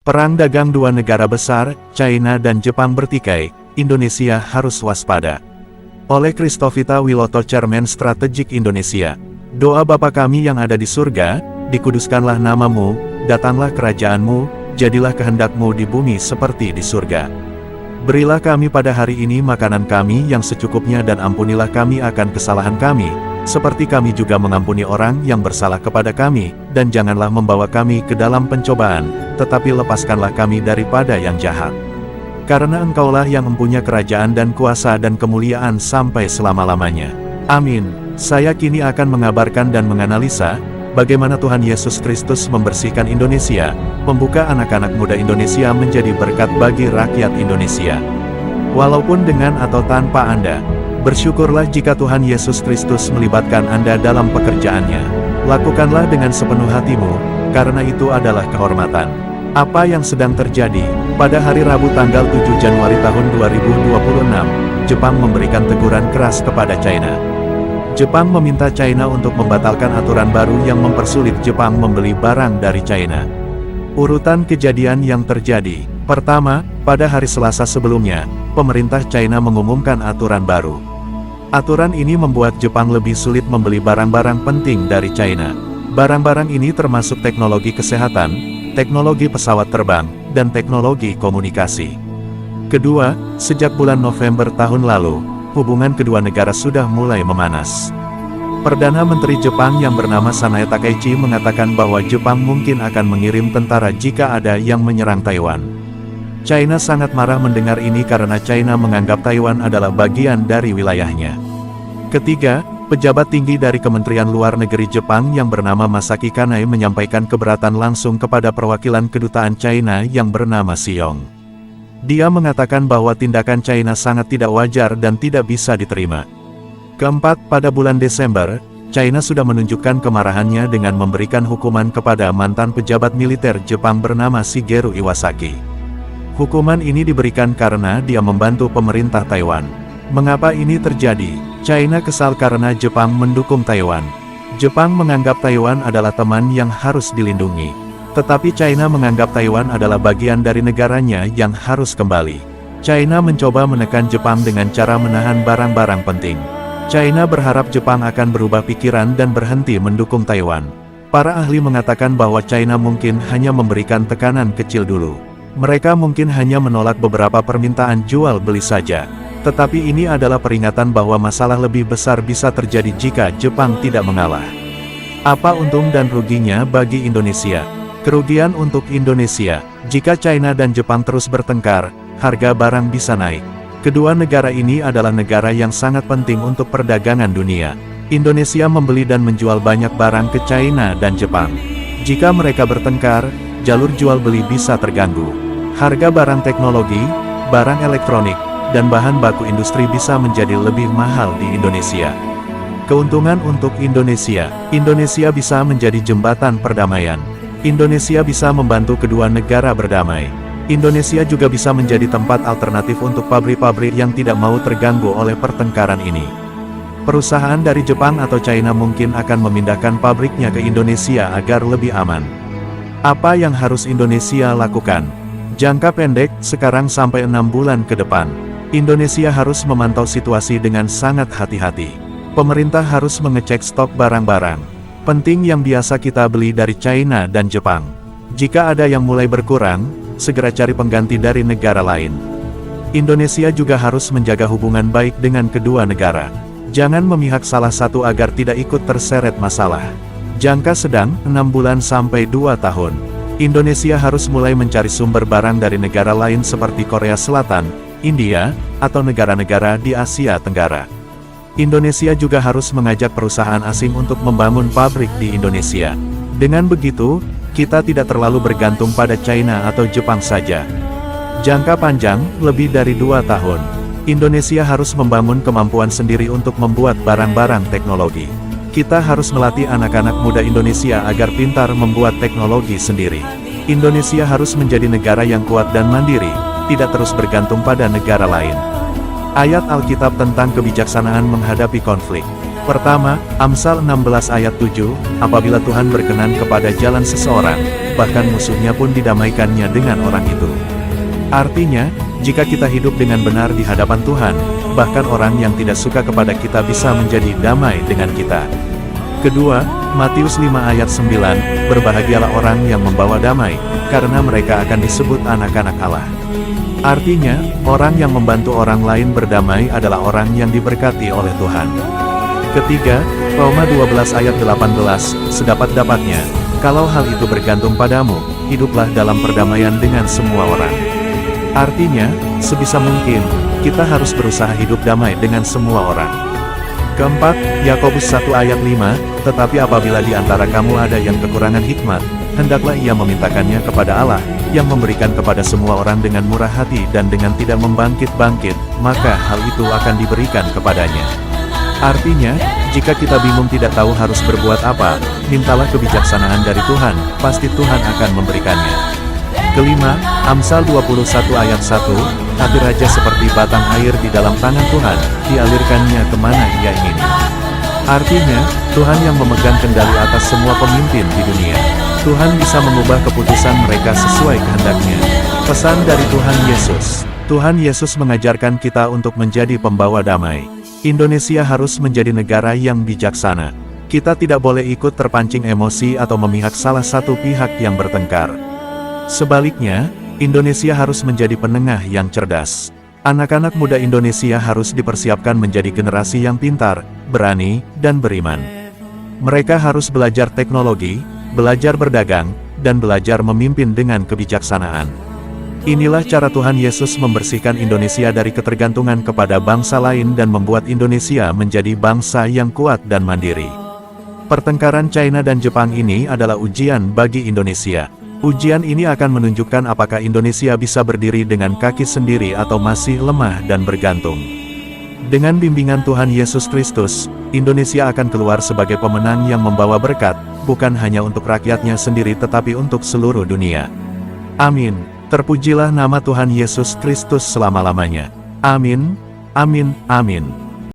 Perang dagang dua negara besar, China dan Jepang bertikai, Indonesia harus waspada. Oleh Christovita Wiloto, Chairman Strategik Indonesia. Doa Bapa kami yang ada di surga, dikuduskanlah namamu, datanglah kerajaanmu, jadilah kehendakmu di bumi seperti di surga. Berilah kami pada hari ini makanan kami yang secukupnya dan ampunilah kami akan kesalahan kami, seperti kami juga mengampuni orang yang bersalah kepada kami, dan janganlah membawa kami ke dalam pencobaan, tetapi lepaskanlah kami daripada yang jahat. Karena Engkaulah yang mempunyai kerajaan dan kuasa dan kemuliaan sampai selama-lamanya. Amin. Saya kini akan mengabarkan dan menganalisa, bagaimana Tuhan Yesus Kristus membersihkan Indonesia, membuka anak-anak muda Indonesia menjadi berkat bagi rakyat Indonesia. Walaupun dengan atau tanpa Anda, bersyukurlah jika Tuhan Yesus Kristus melibatkan Anda dalam pekerjaannya. Lakukanlah dengan sepenuh hatimu, karena itu adalah kehormatan. Apa yang sedang terjadi? Pada hari Rabu tanggal 7 Januari tahun 2026, Jepang memberikan teguran keras kepada China. Jepang meminta China untuk membatalkan aturan baru yang mempersulit Jepang membeli barang dari China. Urutan kejadian yang terjadi. Pertama, pada hari Selasa sebelumnya, pemerintah China mengumumkan aturan baru. Aturan ini membuat Jepang lebih sulit membeli barang-barang penting dari China. Barang-barang ini termasuk teknologi kesehatan, teknologi pesawat terbang, dan teknologi komunikasi. Kedua, sejak bulan November tahun lalu, hubungan kedua negara sudah mulai memanas. Perdana Menteri Jepang yang bernama Sanae Takaichi mengatakan bahwa Jepang mungkin akan mengirim tentara jika ada yang menyerang Taiwan. China sangat marah mendengar ini karena China menganggap Taiwan adalah bagian dari wilayahnya. Ketiga, pejabat tinggi dari Kementerian Luar Negeri Jepang yang bernama Masaki Kanai menyampaikan keberatan langsung kepada perwakilan kedutaan China yang bernama Xiong. Dia mengatakan bahwa tindakan China sangat tidak wajar dan tidak bisa diterima. Keempat, pada bulan Desember, China sudah menunjukkan kemarahannya dengan memberikan hukuman kepada mantan pejabat militer Jepang bernama Shigeru Iwasaki. Hukuman ini diberikan karena dia membantu pemerintah Taiwan. Mengapa ini terjadi? China kesal karena Jepang mendukung Taiwan. Jepang menganggap Taiwan adalah teman yang harus dilindungi. Tetapi China menganggap Taiwan adalah bagian dari negaranya yang harus kembali. China mencoba menekan Jepang dengan cara menahan barang-barang penting. China berharap Jepang akan berubah pikiran dan berhenti mendukung Taiwan. Para ahli mengatakan bahwa China mungkin hanya memberikan tekanan kecil dulu. Mereka mungkin hanya menolak beberapa permintaan jual beli saja. Tetapi ini adalah peringatan bahwa masalah lebih besar bisa terjadi jika Jepang tidak mengalah. Apa untung dan ruginya bagi Indonesia? Kerugian untuk Indonesia, jika China dan Jepang terus bertengkar, harga barang bisa naik. Kedua negara ini adalah negara yang sangat penting untuk perdagangan dunia. Indonesia membeli dan menjual banyak barang ke China dan Jepang. Jika mereka bertengkar, jalur jual beli bisa terganggu. Harga barang teknologi, barang elektronik, dan bahan baku industri bisa menjadi lebih mahal di Indonesia. Keuntungan untuk Indonesia, Indonesia bisa menjadi jembatan perdamaian. Indonesia bisa membantu kedua negara berdamai. Indonesia juga bisa menjadi tempat alternatif untuk pabrik-pabrik yang tidak mau terganggu oleh pertengkaran ini. Perusahaan dari Jepang atau China mungkin akan memindahkan pabriknya ke Indonesia agar lebih aman. Apa yang harus Indonesia lakukan? Jangka pendek, sekarang sampai 6 bulan ke depan, Indonesia harus memantau situasi dengan sangat hati-hati. Pemerintah harus mengecek stok barang-barang penting yang biasa kita beli dari China dan Jepang. Jika ada yang mulai berkurang, segera cari pengganti dari negara lain. Indonesia juga harus menjaga hubungan baik dengan kedua negara. Jangan memihak salah satu agar tidak ikut terseret masalah. Jangka sedang, 6 bulan sampai 2 tahun. Indonesia harus mulai mencari sumber barang dari negara lain seperti Korea Selatan, India, atau negara-negara di Asia Tenggara. Indonesia juga harus mengajak perusahaan asing untuk membangun pabrik di Indonesia. Dengan begitu, kita tidak terlalu bergantung pada China atau Jepang saja. Jangka panjang, lebih dari 2 tahun, Indonesia harus membangun kemampuan sendiri untuk membuat barang-barang teknologi. Kita harus melatih anak-anak muda Indonesia agar pintar membuat teknologi sendiri. Indonesia harus menjadi negara yang kuat dan mandiri, tidak terus bergantung pada negara lain. Ayat Alkitab tentang kebijaksanaan menghadapi konflik. Pertama, Amsal 16 ayat 7, apabila Tuhan berkenan kepada jalan seseorang, bahkan musuhnya pun didamaikannya dengan orang itu. Artinya, jika kita hidup dengan benar di hadapan Tuhan, bahkan orang yang tidak suka kepada kita bisa menjadi damai dengan kita. Kedua, Matius 5 ayat 9, berbahagialah orang yang membawa damai, karena mereka akan disebut anak-anak Allah. Artinya, orang yang membantu orang lain berdamai adalah orang yang diberkati oleh Tuhan. Ketiga, Roma 12 ayat 18, sedapat-dapatnya, kalau hal itu bergantung padamu, hiduplah dalam perdamaian dengan semua orang. Artinya, sebisa mungkin, kita harus berusaha hidup damai dengan semua orang. Keempat, Yakobus 1 ayat 5, tetapi apabila di antara kamu ada yang kekurangan hikmat, hendaklah ia memintakannya kepada Allah, yang memberikan kepada semua orang dengan murah hati dan dengan tidak membangkit-bangkit, maka hal itu akan diberikan kepadanya. Artinya, jika kita bingung tidak tahu harus berbuat apa, mintalah kebijaksanaan dari Tuhan, pasti Tuhan akan memberikannya. Kelima, Amsal 21 ayat 1, hati raja seperti batang air di dalam tangan Tuhan, dialirkannya kemana ia ingin. Artinya, Tuhan yang memegang kendali atas semua pemimpin di dunia. Tuhan bisa mengubah keputusan mereka sesuai kehendaknya. Pesan dari Tuhan Yesus. Tuhan Yesus mengajarkan kita untuk menjadi pembawa damai. Indonesia harus menjadi negara yang bijaksana. Kita tidak boleh ikut terpancing emosi atau memihak salah satu pihak yang bertengkar. Sebaliknya, Indonesia harus menjadi penengah yang cerdas. Anak-anak muda Indonesia harus dipersiapkan menjadi generasi yang pintar, berani, dan beriman. Mereka harus belajar teknologi, belajar berdagang, dan belajar memimpin dengan kebijaksanaan. Inilah cara Tuhan Yesus membersihkan Indonesia dari ketergantungan kepada bangsa lain dan membuat Indonesia menjadi bangsa yang kuat dan mandiri. Pertengkaran China dan Jepang ini adalah ujian bagi Indonesia. Ujian ini akan menunjukkan apakah Indonesia bisa berdiri dengan kaki sendiri atau masih lemah dan bergantung. Dengan bimbingan Tuhan Yesus Kristus, Indonesia akan keluar sebagai pemenang yang membawa berkat, bukan hanya untuk rakyatnya sendiri tetapi untuk seluruh dunia. Amin. Terpujilah nama Tuhan Yesus Kristus selama-lamanya. Amin, amin, amin.